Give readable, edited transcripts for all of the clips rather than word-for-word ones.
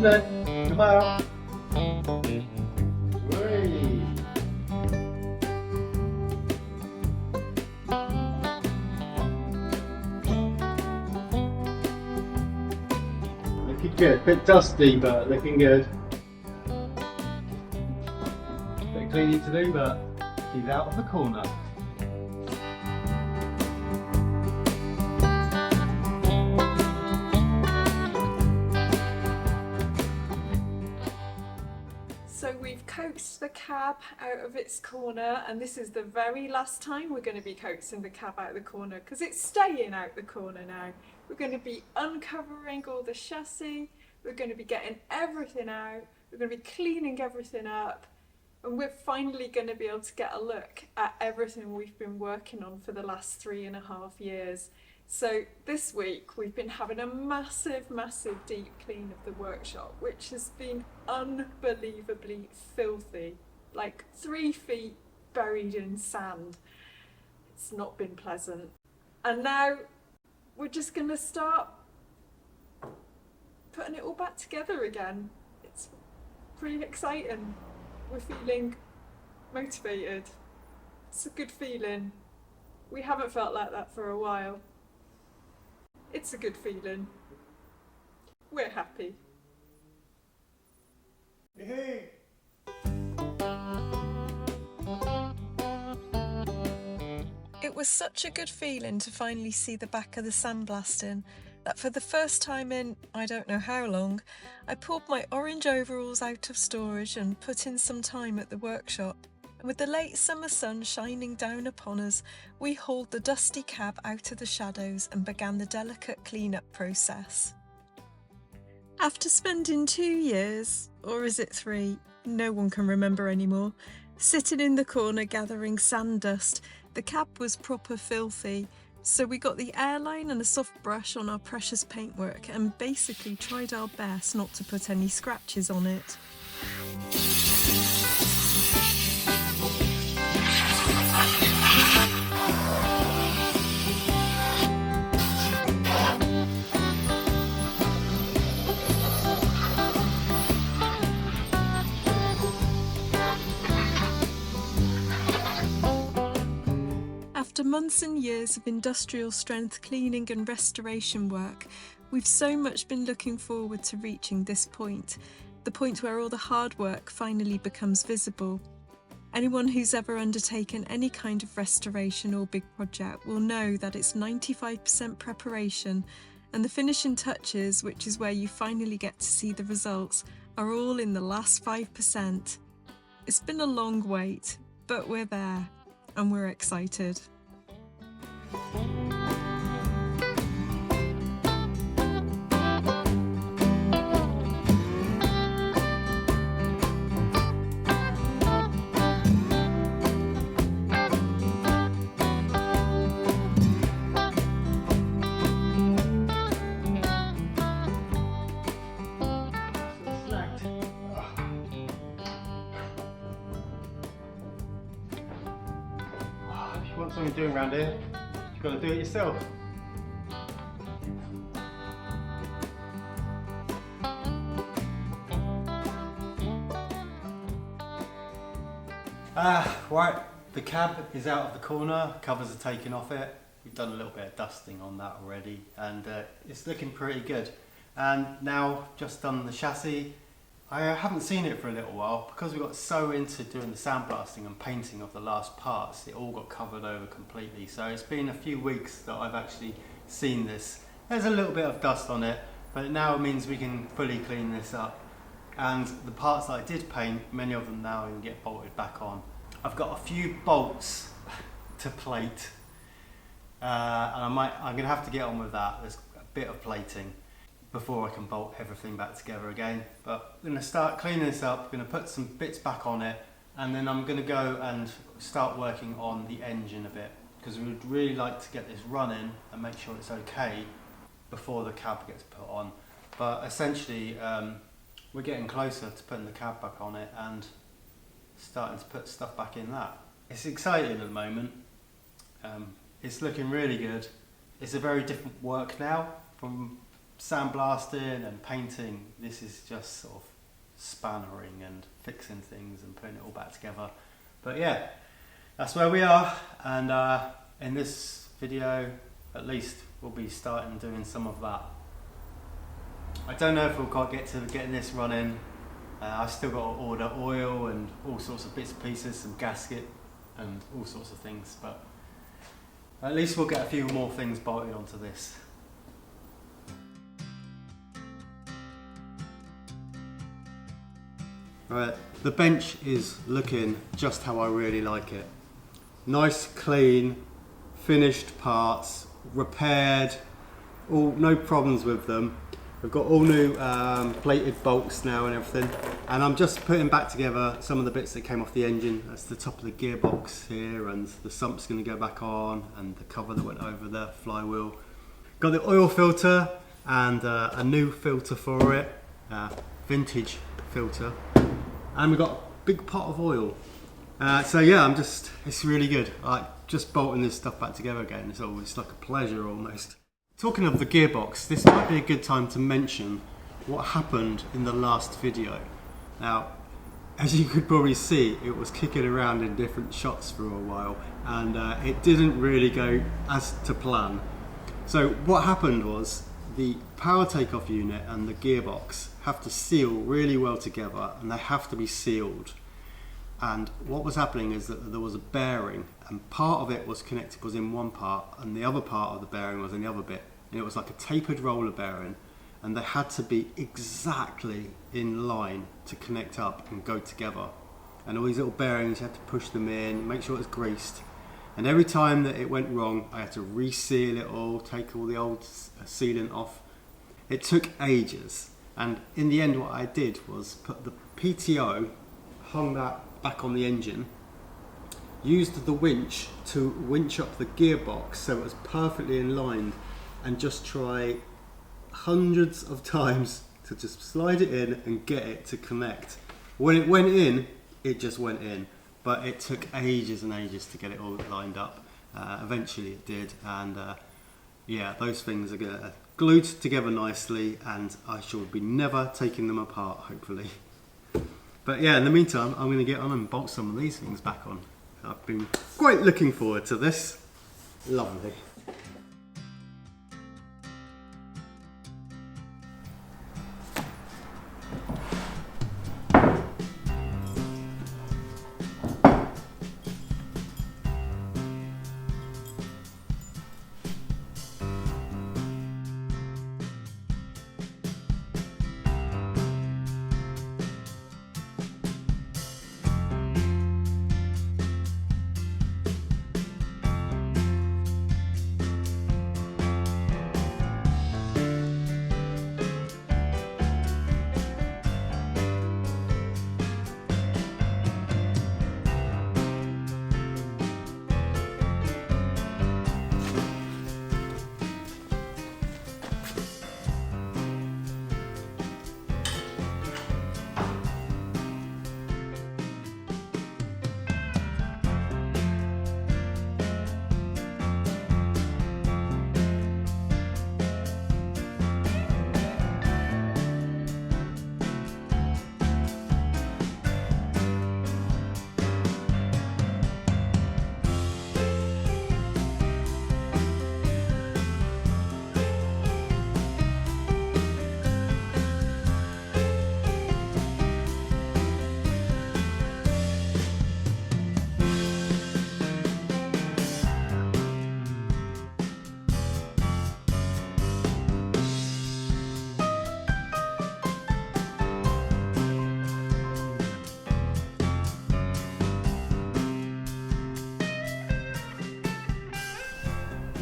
on then, come out. Whee. Looking good, bit dusty but looking good. Bit of cleaning to do but he's out of the corner. So we've coaxed the cab out of its corner, and this is the very last time we're going to be coaxing the cab out of the corner because it's staying out the corner now. We're going to be uncovering all the chassis, we're going to be getting everything out, we're going to be cleaning everything up, and we're finally going to be able to get a look at everything we've been working on for the last 3.5 years. So this week we've been having a massive deep clean of the workshop, which has been unbelievably filthy, like 3 feet buried in sand. It's not been pleasant. And now we're just going to start putting it all back together again. It's pretty exciting. We're feeling motivated. It's a good feeling. We haven't felt like that for a while. It's a good feeling. We're happy. Hey. It was such a good feeling to finally see the back of the sandblasting that for the first time in I don't know how long, I pulled my orange overalls out of storage and put in some time at the workshop. And with the late summer sun shining down upon us, we hauled the dusty cab out of the shadows and began the delicate clean-up process. After spending 2 years, or is it 3, no one can remember anymore, sitting in the corner gathering sand dust, the cab was proper filthy, so we got the airline and a soft brush on our precious paintwork and basically tried our best not to put any scratches on it. After months and years of industrial strength cleaning and restoration work, we've so much been looking forward to reaching this point, the point where all the hard work finally becomes visible. Anyone who's ever undertaken any kind of restoration or big project will know that it's 95% preparation, and the finishing touches, which is where you finally get to see the results, are all in the last 5%. It's been a long wait, but we're there, and we're excited. If you want something doing around here, you've got to do it yourself. Right, the cab is out of the corner, covers are taken off it. We've done a little bit of dusting on that already, and it's looking pretty good. And now, just done the chassis. I haven't seen it for a little while because we got so into doing the sandblasting and painting of the last parts. It all got covered over completely. So it's been a few weeks that I've actually seen this. There's a little bit of dust on it, but it now means we can fully clean this up. And the parts that I did paint, many of them now can get bolted back on. I've got a few bolts to plate, and I'm going to have to get on with that. There's a bit of plating before I can bolt everything back together again. But I'm going to start cleaning this up, I'm going to put some bits back on it, and then I'm going to go and start working on the engine a bit, because we would really like to get this running and make sure it's okay before the cab gets put on. But essentially we're getting closer to putting the cab back on it and starting to put stuff back in that. It's exciting at the moment. It's looking really good. It's a very different work now from sandblasting and painting. This is just sort of spannering and fixing things and putting it all back together. But yeah, that's where we are, and in this video at least we'll be starting doing some of that. I don't know if we'll quite get to getting this running. I've still got to order oil and all sorts of bits and pieces, some gasket and all sorts of things, but at least we'll get a few more things bolted onto this. Right, the bench is looking just how I really like it. Nice, clean, finished parts, repaired, all no problems with them. We've got all new plated bolts now and everything, and I'm just putting back together some of the bits that came off the engine. That's the top of the gearbox here, and the sump's going to go back on, and the cover that went over the flywheel. Got the oil filter and a new filter for it, vintage filter, and we've got a big pot of oil. So yeah, it's really good. Just bolting this stuff back together again, it's always like a pleasure almost. Talking of the gearbox, this might be a good time to mention what happened in the last video. Now, as you could probably see, it was kicking around in different shots for a while, and it didn't really go as to plan. So what happened was the power takeoff unit and the gearbox have to seal really well together, and they have to be sealed. And what was happening is that there was a bearing, and part of it was in one part, and the other part of the bearing was in the other bit. And it was like a tapered roller bearing, and they had to be exactly in line to connect up and go together. And all these little bearings, you had to push them in, make sure it was greased. And every time that it went wrong, I had to reseal it all, take all the old sealant off. It took ages, and in the end what I did was put the PTO, hung that back on the engine, used the winch to winch up the gearbox so it was perfectly in line, and just try hundreds of times to just slide it in and get it to connect. When it went in, it just went in, but it took ages and ages to get it all lined up. Eventually it did, and yeah, those things are glued together nicely, and I shall be never taking them apart, hopefully. But yeah, in the meantime, I'm going to get on and bolt some of these things back on. I've been quite looking forward to this. Lovely.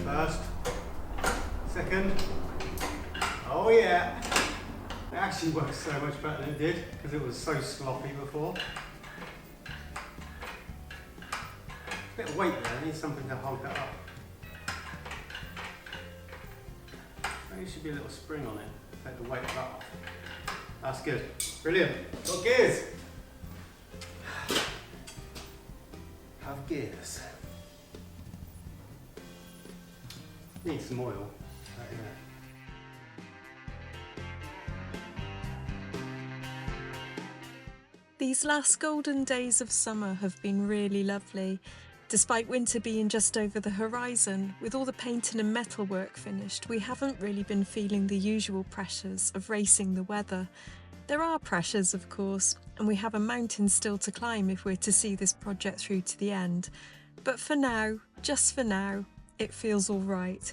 First, second, oh yeah, it actually works so much better than it did because it was so sloppy before. Bit of weight there, I need something to hold that up. Maybe there should be a little spring on it, take the weight of that off. That's good, brilliant, got gears. Have gears. Need some oil. Yeah. These last golden days of summer have been really lovely. Despite winter being just over the horizon, with all the painting and metalwork finished, we haven't really been feeling the usual pressures of racing the weather. There are pressures, of course, and we have a mountain still to climb if we're to see this project through to the end. But for now, just for now, it feels all right,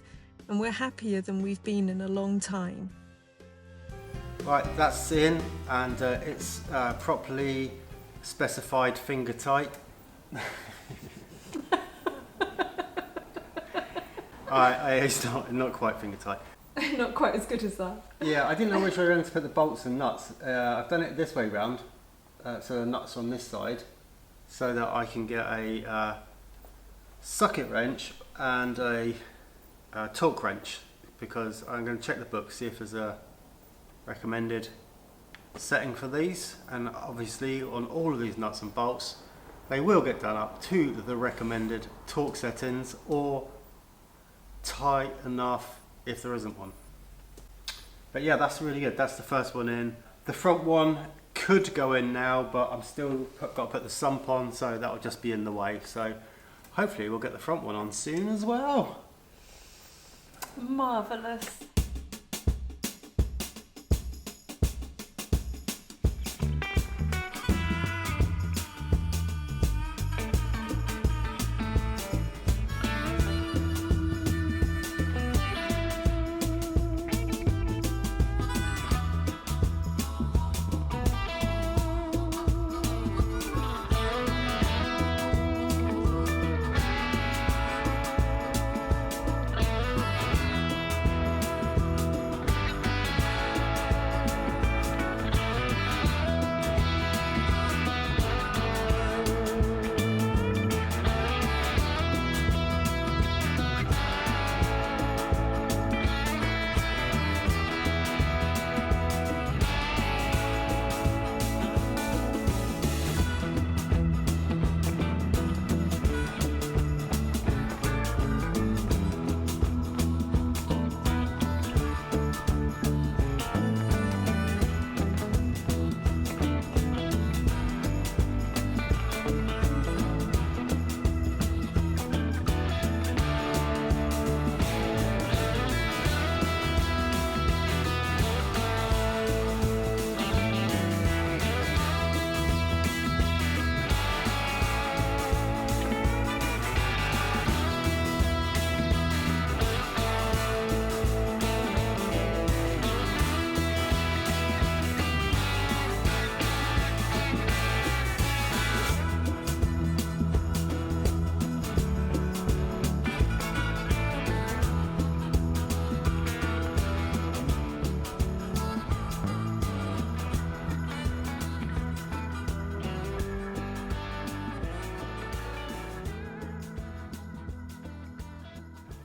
and we're happier than we've been in a long time. Right, that's in, and it's properly specified finger tight. It's not quite finger tight. Not quite as good as that. Yeah, I didn't know which way around to put the bolts and nuts. I've done it this way round, so the nuts on this side, so that I can get a socket wrench and a torque wrench, because I'm going to check the book, see if there's a recommended setting for these, and obviously on all of these nuts and bolts they will get done up to the recommended torque settings, or tight enough if there isn't one. But yeah, that's really good. That's the first one in. The front one could go in now, but I'm still got to put the sump on, so that'll just be in the way. So hopefully we'll get the front one on soon as well. Marvellous.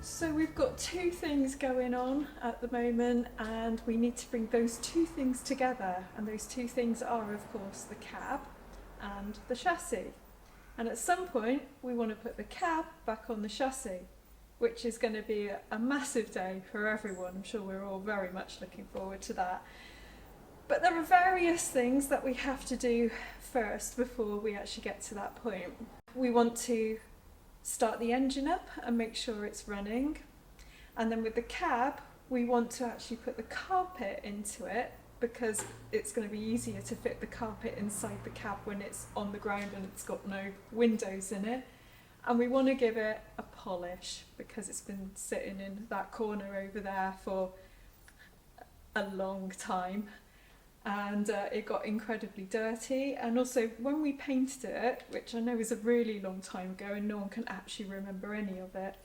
So we've got two things going on at the moment, and we need to bring those two things together, and those two things are of course the cab and the chassis. And at some point we want to put the cab back on the chassis, which is going to be a massive day for everyone. I'm sure we're all very much looking forward to that. But there are various things that we have to do first before we actually get to that point. We want to start the engine up and make sure it's running, and then with the cab we want to actually put the carpet into it, because it's going to be easier to fit the carpet inside the cab when it's on the ground and it's got no windows in it. And we want to give it a polish because it's been sitting in that corner over there for a long time, and it got incredibly dirty. And also when we painted it, which I know is a really long time ago and no one can actually remember any of it,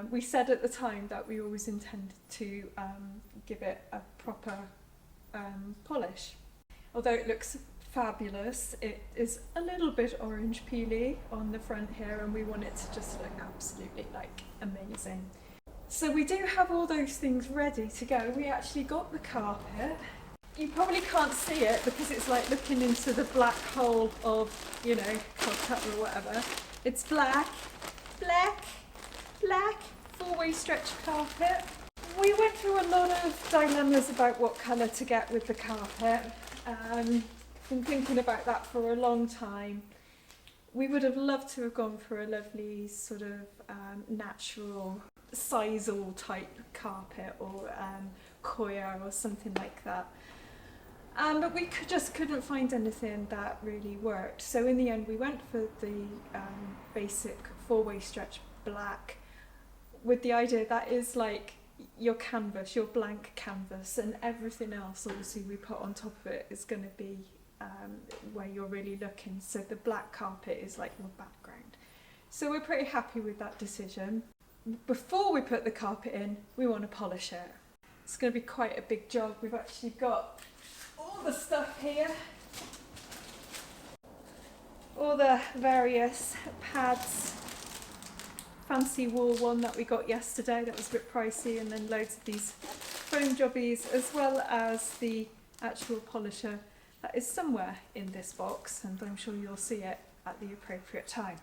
we said at the time that we always intended to give it a proper polish. Although it looks fabulous, it is a little bit orange peely on the front here, and we want it to just look absolutely like amazing. So we do have all those things ready to go. We actually got the carpet. You probably can't see it because it's like looking into the black hole of, you know, Calcutta or whatever. It's black, black, black, four-way stretch carpet. We went through a lot of dilemmas about what colour to get with the carpet. been thinking about that for a long time. We would have loved to have gone for a lovely sort of natural sisal type carpet or coir or something like that. But we just couldn't find anything that really worked. So in the end we went for the basic 4-way stretch black, with the idea that is like your canvas, your blank canvas, and everything else obviously we put on top of it is going to be where you're really looking. So the black carpet is like your background. So we're pretty happy with that decision. Before we put the carpet in, we want to polish it. It's going to be quite a big job. We've actually got all the stuff here, all the various pads, fancy wool one that we got yesterday that was a bit pricey, and then loads of these foam jobbies, as well as the actual polisher that is somewhere in this box, and I'm sure you'll see it at the appropriate time.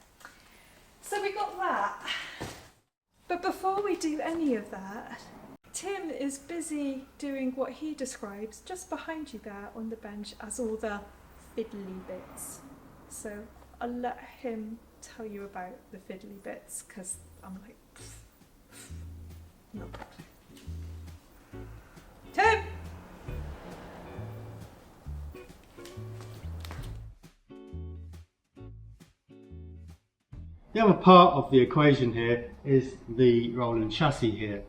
So we got that. But before we do any of that, Tim is busy doing what he describes just behind you there on the bench as all the fiddly bits. So I'll let him tell you about the fiddly bits, because I'm like, no problem. Tim! The other part of the equation here is the rolling chassis here,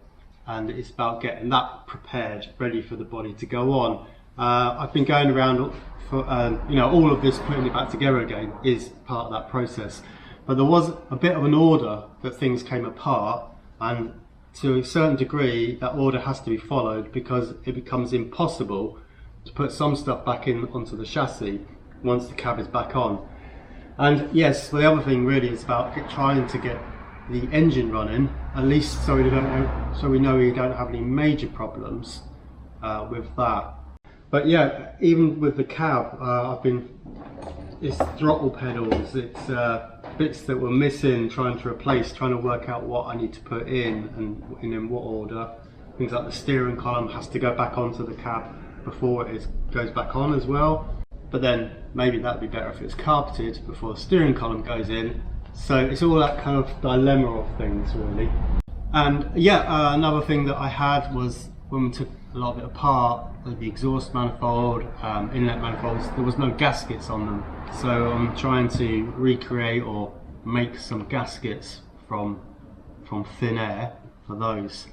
and it's about getting that prepared, ready for the body to go on. I've been going around for, all of this, putting it back together again is part of that process. But there was a bit of an order that things came apart, and to a certain degree that order has to be followed, because it becomes impossible to put some stuff back in onto the chassis once the cab is back on. And yes, the other thing really is about trying to get the engine running, at least so we know we don't have any major problems with that. But yeah, even with the cab, it's throttle pedals, it's bits that were missing, trying to replace, trying to work out what I need to put in and in what order. Things like the steering column has to go back onto the cab before it goes back on as well. But then maybe that'd be better if it's carpeted before the steering column goes in. So it's all that kind of dilemma of things really. And yeah, another thing that I had was when we took a lot of it apart, the exhaust manifold, inlet manifolds, there was no gaskets on them. So I'm trying to recreate or make some gaskets from thin air for those.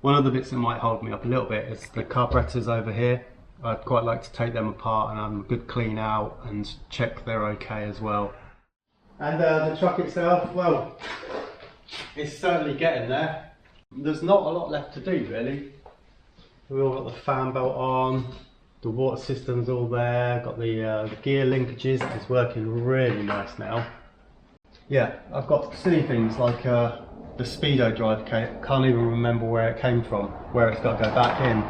One of the bits that might hold me up a little bit is the carburetors over here. I'd quite like to take them apart and have them a good clean out and check they're okay as well. And the truck itself, well, it's certainly getting there. There's not a lot left to do really. We've all got the fan belt on, the water system's all there, got the gear linkages, it's working really nice now. Yeah, I've got silly things like the speedo drive, can't even remember where it came from, where it's got to go back in.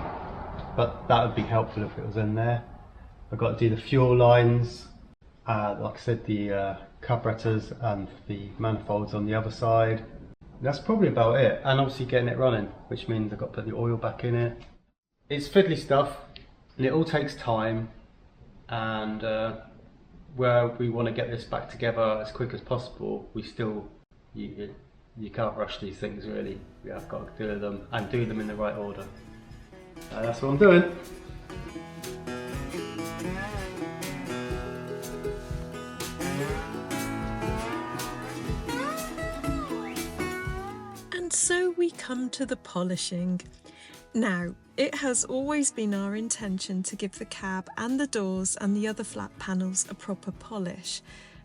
But that would be helpful if it was in there. I've got to do the fuel lines, like I said, the carburetors and the manifolds on the other side. That's probably about it, and obviously getting it running, which means I've got to put the oil back in it. It's fiddly stuff, and it all takes time, and where we want to get this back together as quick as possible, we still, you can't rush these things really. We have got to do them, and do them in the right order. That's what I'm doing. And so we come to the polishing. Now, it has always been our intention to give the cab and the doors and the other flat panels a proper polish,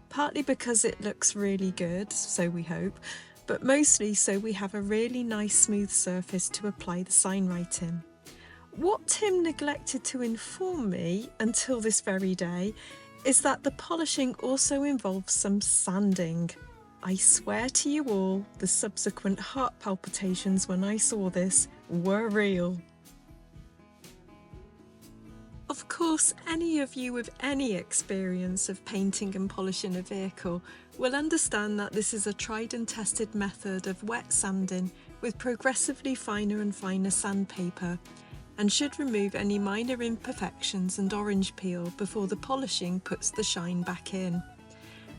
partly because it looks really good, so we hope, but mostly so we have a really nice smooth surface to apply the sign writing. What Tim neglected to inform me until this very day is that the polishing also involves some sanding. I swear to you all, the subsequent heart palpitations when I saw this were real. Of course, any of you with any experience of painting and polishing a vehicle will understand that this is a tried and tested method of wet sanding with progressively finer and finer sandpaper. and should remove any minor imperfections and orange peel before the polishing puts the shine back in.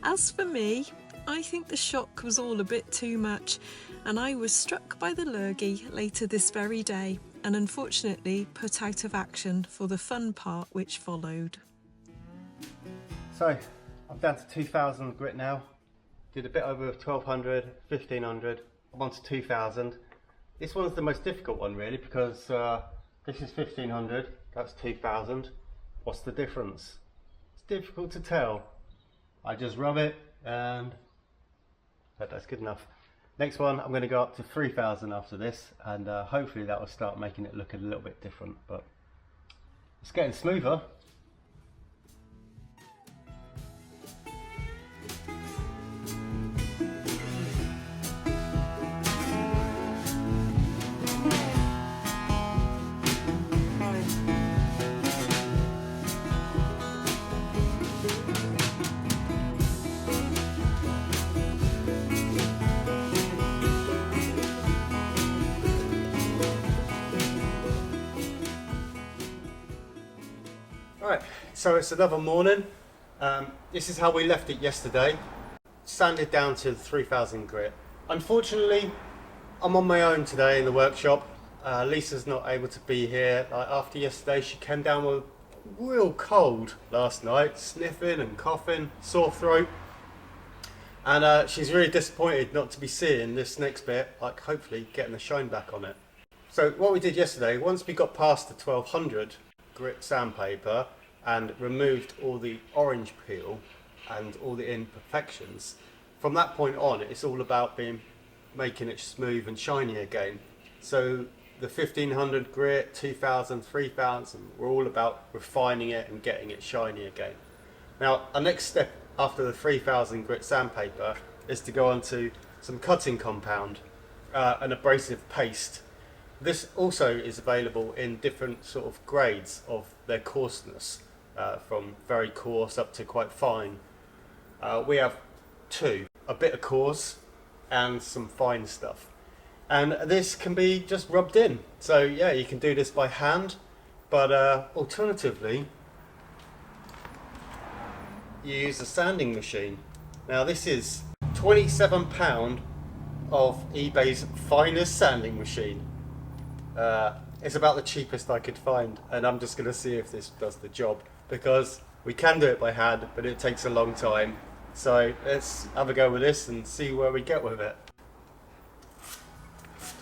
As for me, I think the shock was all a bit too much, and I was struck by the lurgy later this very day and unfortunately put out of action for the fun part which followed. So I'm down to 2000 grit now. Did a bit over 1200, 1500, I'm on to 2000. This one's the most difficult one really, because this is 1500, that's 2000. What's the difference? It's difficult to tell. I just rub it and that's good enough. Next one, I'm going to go up to 3000 after this, and hopefully that will start making it look a little bit different, but it's getting smoother. Right, so it's another morning. This is how we left it yesterday. Sanded down to 3000 grit. Unfortunately, I'm on my own today in the workshop. Lisa's not able to be here. After yesterday, she came down with real cold last night, sniffing and coughing, sore throat. And she's really disappointed not to be seeing this next bit, like hopefully getting the shine back on it. So what we did yesterday, once we got past the 1200 grit sandpaper and removed all the orange peel and all the imperfections, from that point on it's all about making it smooth and shiny again. So the 1500 grit, 2000, 3000, we're all about refining it and getting it shiny again. Now our next step after the 3000 grit sandpaper is to go on to some cutting compound, an abrasive paste. This also is available in different sort of grades of their coarseness, from very coarse up to quite fine. We have two, a bit of coarse and some fine stuff. And this can be just rubbed in. So yeah, you can do this by hand, but alternatively, you use a sanding machine. Now this is £27 of eBay's finest sanding machine. It's about the cheapest I could find, and I'm just going to see if this does the job, because we can do it by hand, but it takes a long time. So let's have a go with this and see where we get with it.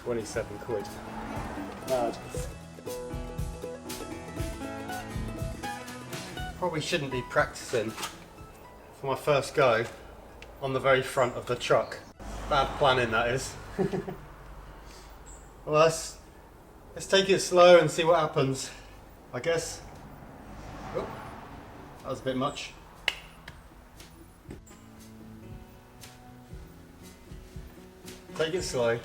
27 quid. Mad. Probably shouldn't be practicing for my first go on the very front of the truck. Bad planning, that is. Well, let's take it slow and see what happens, I guess. Oh, that was a bit much. Take it slow.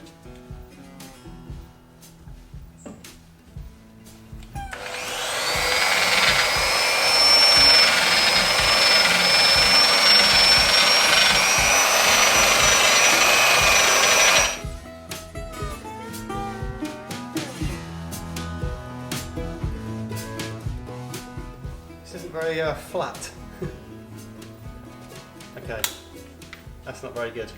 This isn't very flat. Okay, that's not very good.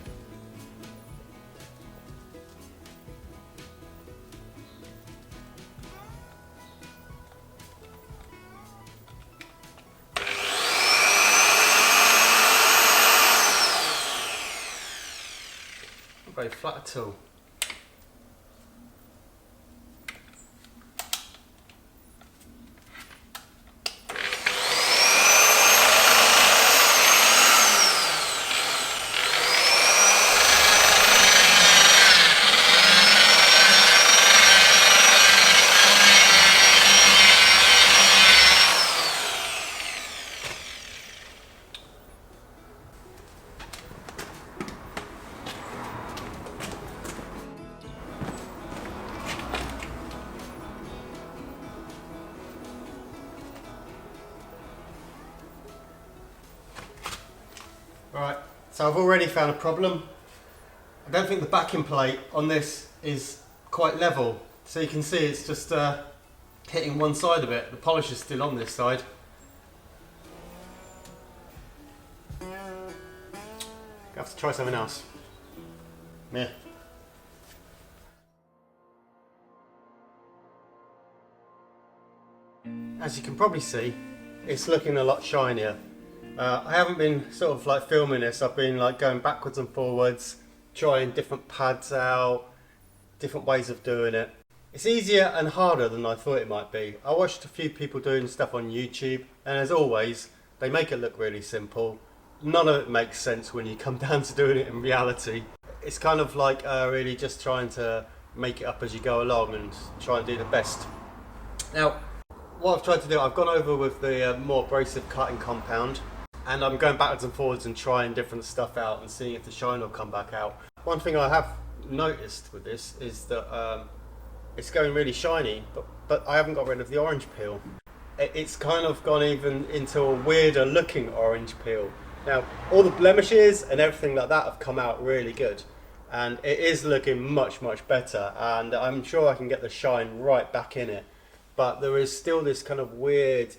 Not very flat at all. Right, so I've already found a problem. I don't think the backing plate on this is quite level. So you can see it's just hitting one side of it. The polish is still on this side. I have to try something else. Yeah. As you can probably see, it's looking a lot shinier. I haven't been sort of like filming this. I've been like going backwards and forwards, trying different pads out, different ways of doing it. It's easier and harder than I thought it might be. I watched a few people doing stuff on YouTube, and as always, they make it look really simple. None of it makes sense when you come down to doing it in reality. It's kind of like really just trying to make it up as you go along and try and do the best. Now, what I've tried to do, I've gone over with the more abrasive cutting compound, and I'm going backwards and forwards and trying different stuff out and seeing if the shine will come back out. One thing I have noticed with this is that it's going really shiny, but I haven't got rid of the orange peel. It's kind of gone even into a weirder looking orange peel. Now, all the blemishes and everything like that have come out really good, and it is looking much, much better, and I'm sure I can get the shine right back in it. But there is still this kind of weird,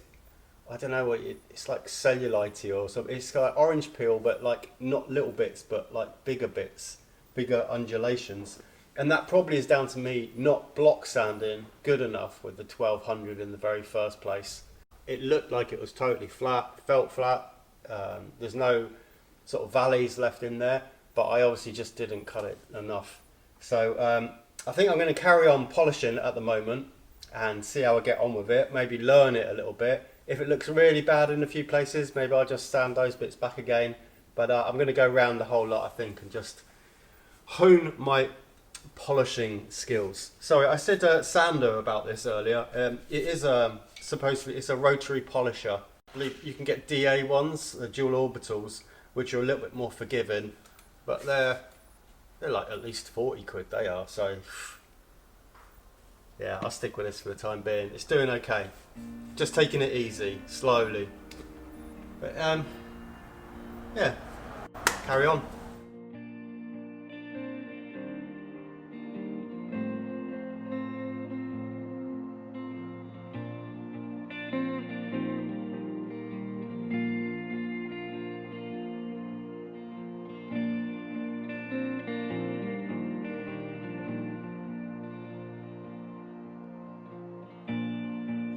I don't know what it's like, cellulite or something. It's like orange peel, but like not little bits, but like bigger bits, bigger undulations. And that probably is down to me not block sanding good enough with the 1200 in the very first place. It looked like it was totally flat, felt flat. There's no sort of valleys left in there, but I obviously just didn't cut it enough. So I think I'm going to carry on polishing at the moment and see how I get on with it, maybe learn it a little bit. If it looks really bad in a few places, maybe I'll just sand those bits back again. But I'm going to go around the whole lot, I think, and just hone my polishing skills. Sorry, I said sander about this earlier. It is supposedly, it's a rotary polisher. I believe you can get DA ones, the dual orbitals, which are a little bit more forgiving, but they're like at least 40 quid they are, so yeah, I'll stick with this for the time being. It's doing okay. Just taking it easy, slowly. But yeah, carry on.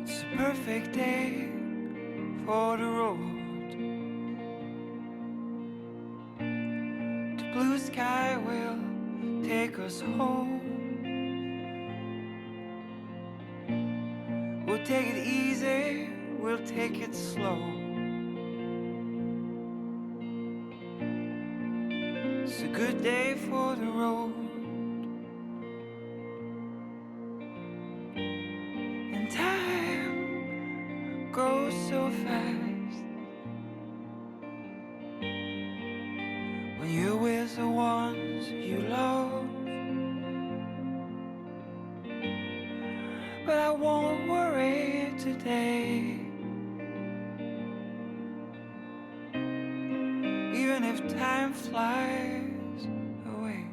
It's a perfect day for the road. The blue sky will take us home. We'll take it easy, we'll take it slow. It's a good day for the road. And time goes so fast when you're with the ones you love. But I won't worry today, even if time flies away.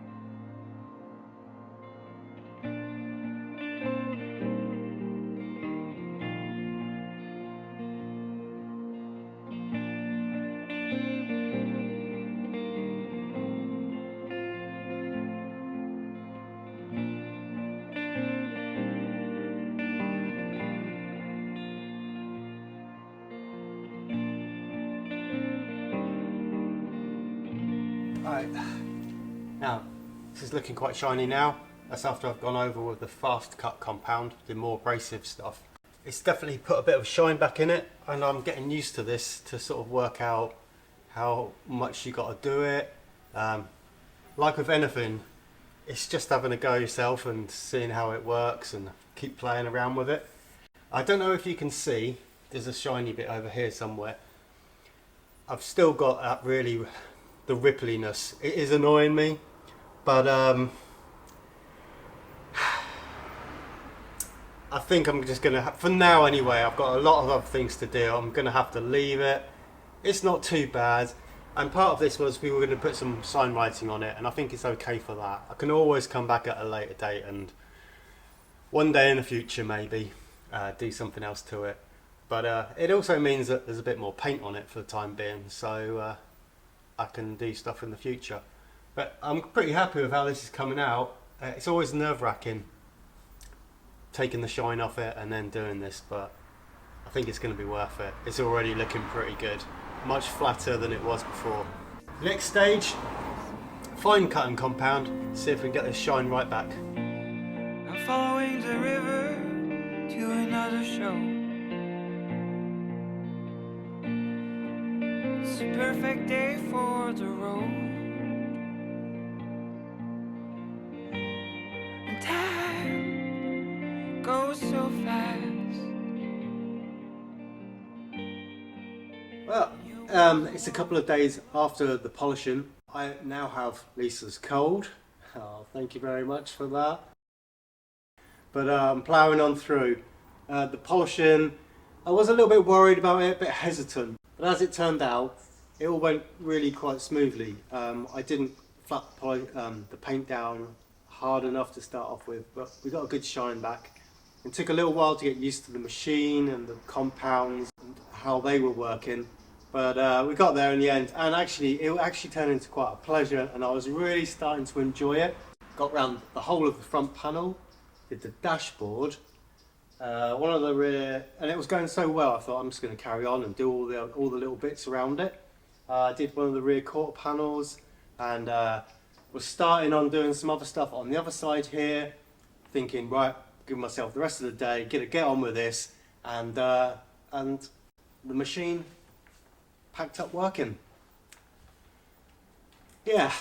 Right, now this is looking quite shiny now. That's after I've gone over with the fast cut compound, the more abrasive stuff. It's definitely put a bit of shine back in it, and I'm getting used to this to sort of work out how much you got to do it. Like with anything, it's just having a go yourself and seeing how it works and keep playing around with it. I don't know if you can see, there's a shiny bit over here somewhere. I've still got that really, the rippliness. It is annoying me, but I think I'm just gonna, for now anyway, I've got a lot of other things to do. I'm gonna have to leave it. It's not too bad. And part of this was we were gonna put some sign writing on it, and I think it's okay for that. I can always come back at a later date and one day in the future maybe. do something else to it. But it also means that there's a bit more paint on it for the time being, so I can do stuff in the future. But I'm pretty happy with how this is coming out. It's always nerve-wracking taking the shine off it and then doing this, but I think it's going to be worth it. It's already looking pretty good, much flatter than it was before. Next stage, fine cutting compound, see if we can get this shine right back. I'm following the river to another show. It's a perfect day for the road. And time goes so fast. Well, it's a couple of days after the polishing. I now have Lisa's cold. Oh, thank you very much for that. But I'm ploughing on through. The polishing, I was a little bit worried about it, a bit hesitant. But as it turned out, it all went really quite smoothly. I didn't flat the paint down hard enough to start off with, but we got a good shine back. It took a little while to get used to the machine and the compounds and how they were working. But we got there in the end, and it actually turned into quite a pleasure, and I was really starting to enjoy it. Got round the whole of the front panel, did the dashboard, one of the rear, and it was going so well I thought I'm just going to carry on and do all the little bits around it. I did one of the rear quarter panels, and was starting on doing some other stuff on the other side here, thinking, right, give myself the rest of the day, get on with this, and the machine packed up working. Yeah,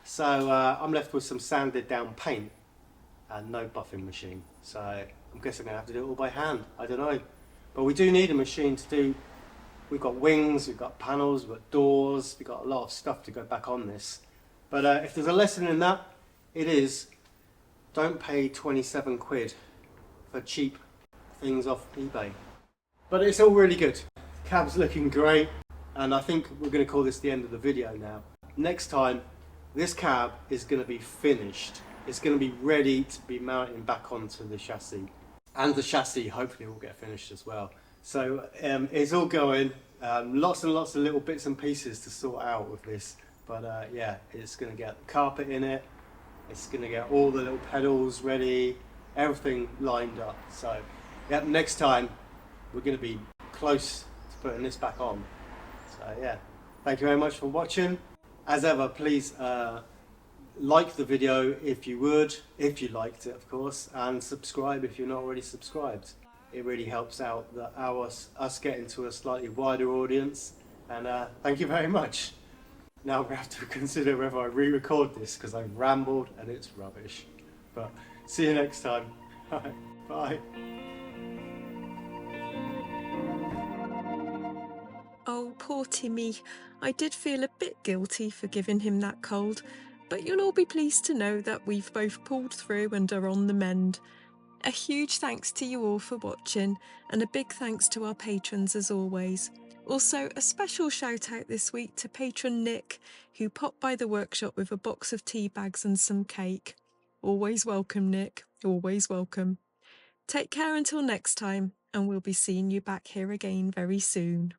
so I'm left with some sanded down paint and no buffing machine, so I guess I'm going to have to do it all by hand. I don't know, but we do need a machine to do. We've got wings, we've got panels, we've got doors, we've got a lot of stuff to go back on this. But if there's a lesson in that, it is don't pay 27 quid for cheap things off eBay. But it's all really good. Cab's looking great, and I think we're going to call this the end of the video now. Next time, this cab is going to be finished. It's going to be ready to be mounted back onto the chassis. And the chassis hopefully will get finished as well. So it's all going. Lots and lots of little bits and pieces to sort out with this. But yeah, it's going to get the carpet in it. It's going to get all the little pedals ready. Everything lined up. So yeah, next time we're going to be close to putting this back on. So yeah, thank you very much for watching. As ever, please like the video if you liked it, of course, and subscribe if you're not already subscribed. It really helps out us getting to a slightly wider audience, and thank you very much. Now we have to consider whether I re-record this because I've rambled and it's rubbish. But see you next time. Bye. Oh, poor Timmy. I did feel a bit guilty for giving him that cold, but you'll all be pleased to know that we've both pulled through and are on the mend. A huge thanks to you all for watching, and a big thanks to our patrons as always. Also, a special shout out this week to patron Nick, who popped by the workshop with a box of tea bags and some cake. Always welcome, Nick. Always welcome. Take care until next time, and we'll be seeing you back here again very soon.